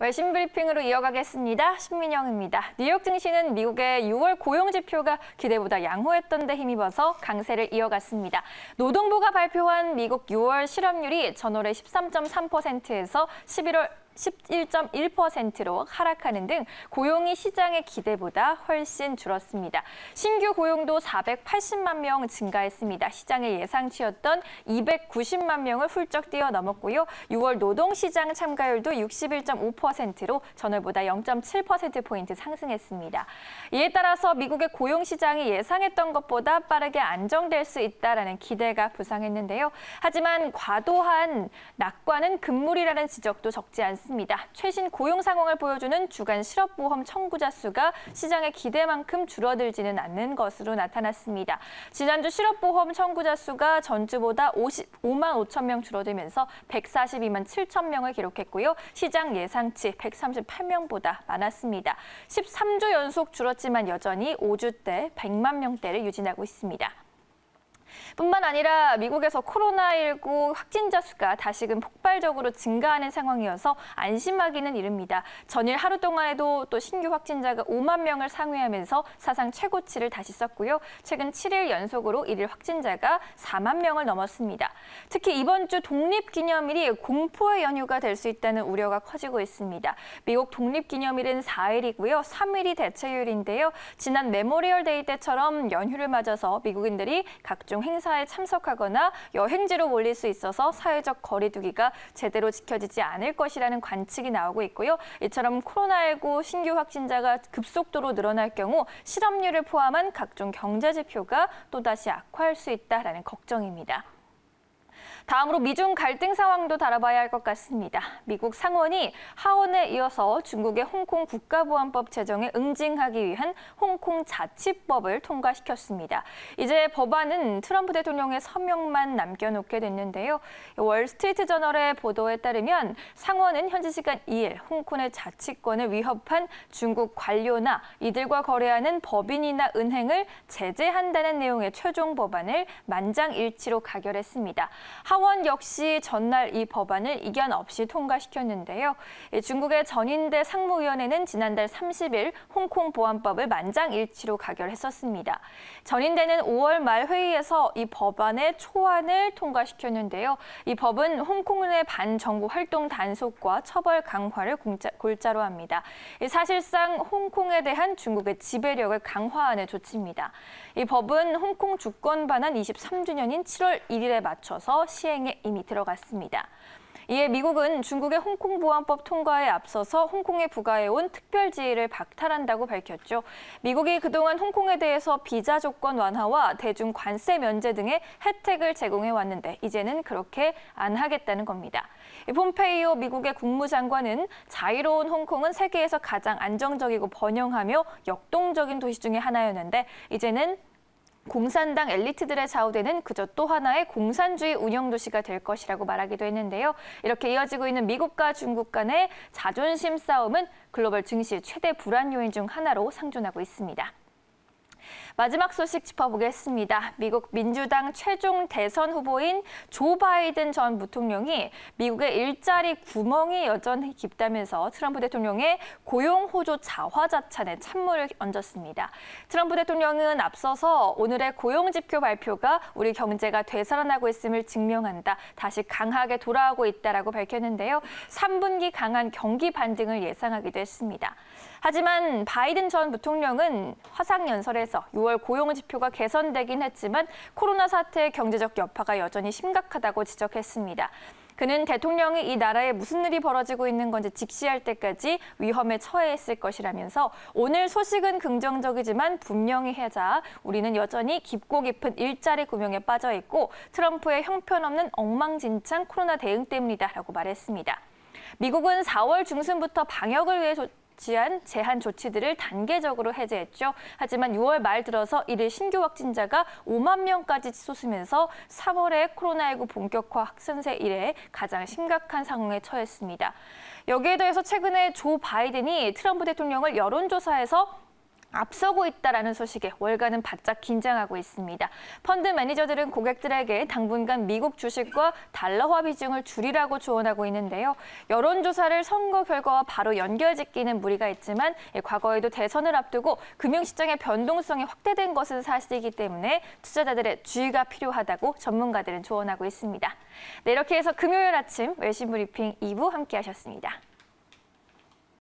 외신 브리핑으로 이어가겠습니다. 신민영입니다. 뉴욕 증시는 미국의 6월 고용 지표가 기대보다 양호했던 데 힘입어서 강세를 이어갔습니다. 노동부가 발표한 미국 6월 실업률이 전월의 13.3%에서 11월 11.1%로 하락하는 등 고용이 시장의 기대보다 훨씬 줄었습니다. 신규 고용도 480만 명 증가했습니다. 시장의 예상치였던 290만 명을 훌쩍 뛰어넘었고요. 6월 노동시장 참가율도 61.5%로 전월보다 0.7%포인트 상승했습니다. 이에 따라서 미국의 고용시장이 예상했던 것보다 빠르게 안정될 수 있다는 기대가 부상했는데요. 하지만 과도한 낙관은 금물이라는 지적도 적지 않습니다. 최신 고용 상황을 보여주는 주간 실업보험 청구자 수가 시장의 기대만큼 줄어들지는 않는 것으로 나타났습니다. 지난주 실업보험 청구자 수가 전주보다 55만 5천 명 줄어들면서 142만 7천 명을 기록했고요. 시장 예상치 138명보다 많았습니다. 13주 연속 줄었지만 여전히 5주대 100만 명대를 유지하고 있습니다. 뿐만 아니라 미국에서 코로나19 확진자 수가 다시금 폭발적으로 증가하는 상황이어서 안심하기는 이릅니다. 전일 하루 동안에도 또 신규 확진자가 5만 명을 상회하면서 사상 최고치를 다시 썼고요. 최근 7일 연속으로 일일 확진자가 4만 명을 넘었습니다. 특히 이번 주 독립기념일이 공포의 연휴가 될 수 있다는 우려가 커지고 있습니다. 미국 독립기념일은 4일이고요. 3일이 대체휴일인데요. 지난 메모리얼 데이 때처럼 연휴를 맞아서 미국인들이 각종 행사에 참석하거나 여행지로 몰릴 수 있어서 사회적 거리 두기가 제대로 지켜지지 않을 것이라는 관측이 나오고 있고요. 이처럼 코로나19 신규 확진자가 급속도로 늘어날 경우 실업률을 포함한 각종 경제 지표가 또다시 악화할 수 있다는 걱정입니다. 다음으로 미중 갈등 상황도 다뤄봐야 할 것 같습니다. 미국 상원이 하원에 이어서 중국의 홍콩 국가보안법 제정에 응징하기 위한 홍콩 자치법을 통과시켰습니다. 이제 법안은 트럼프 대통령의 서명만 남겨놓게 됐는데요. 월스트리트저널의 보도에 따르면 상원은 현지 시간 2일 홍콩의 자치권을 위협한 중국 관료나 이들과 거래하는 법인이나 은행을 제재한다는 내용의 최종 법안을 만장일치로 가결했습니다. 하원 역시 전날 이 법안을 이견 없이 통과시켰는데요. 중국의 전인대 상무위원회는 지난달 30일 홍콩 보안법을 만장일치로 가결했었습니다. 전인대는 5월 말 회의에서 이 법안의 초안을 통과시켰는데요. 이 법은 홍콩 내 반정부 활동 단속과 처벌 강화를 골자로 합니다. 사실상 홍콩에 대한 중국의 지배력을 강화하는 조치입니다. 이 법은 홍콩 주권 반환 23주년인 7월 1일에 맞춰서 시행에 이미 들어갔습니다. 이에 미국은 중국의 홍콩 보안법 통과에 앞서서 홍콩에 부과해온 특별지위를 박탈한다고 밝혔죠. 미국이 그동안 홍콩에 대해서 비자 조건 완화와 대중 관세 면제 등의 혜택을 제공해 왔는데 이제는 그렇게 안 하겠다는 겁니다. 폼페이오 미국의 국무장관은 자유로운 홍콩은 세계에서 가장 안정적이고 번영하며 역동적인 도시 중에 하나였는데 이제는 공산당 엘리트들의 좌우되는 그저 또 하나의 공산주의 운영 도시가 될 것이라고 말하기도 했는데요. 이렇게 이어지고 있는 미국과 중국 간의 자존심 싸움은 글로벌 증시 최대 불안 요인 중 하나로 상존하고 있습니다. 마지막 소식 짚어보겠습니다. 미국 민주당 최종 대선 후보인 조 바이든 전 부통령이 미국의 일자리 구멍이 여전히 깊다면서 트럼프 대통령의 고용 호조 자화자찬에 찬물을 얹었습니다. 트럼프 대통령은 앞서서 오늘의 고용 지표 발표가 우리 경제가 되살아나고 있음을 증명한다. 다시 강하게 돌아오고 있다라고 밝혔는데요. 3분기 강한 경기 반등을 예상하기도 했습니다. 하지만 바이든 전 부통령은 화상연설에서 6월 고용 지표가 개선되긴 했지만 코로나 사태의 경제적 여파가 여전히 심각하다고 지적했습니다. 그는 대통령이 이 나라에 무슨 일이 벌어지고 있는 건지 직시할 때까지 위험에 처해 있을 것이라면서 오늘 소식은 긍정적이지만 분명히 하자 우리는 여전히 깊고 깊은 일자리 구멍에 빠져 있고 트럼프의 형편없는 엉망진창 코로나 대응 때문이다라고 말했습니다. 미국은 4월 중순부터 방역을 위해 제한 조치들을 단계적으로 해제했죠. 하지만 6월 말 들어서 일일 신규 확진자가 5만 명까지 솟으면서 3월에 코로나19 본격화 확산세 이래 가장 심각한 상황에 처했습니다. 여기에 더해서 최근에 조 바이든이 트럼프 대통령을 여론조사에서 앞서고 있다라는 소식에 월가는 바짝 긴장하고 있습니다. 펀드 매니저들은 고객들에게 당분간 미국 주식과 달러화 비중을 줄이라고 조언하고 있는데요. 여론조사를 선거 결과와 바로 연결짓기는 무리가 있지만 과거에도 대선을 앞두고 금융시장의 변동성이 확대된 것은 사실이기 때문에 투자자들의 주의가 필요하다고 전문가들은 조언하고 있습니다. 네, 이렇게 해서 금요일 아침 외신 브리핑 2부 함께하셨습니다.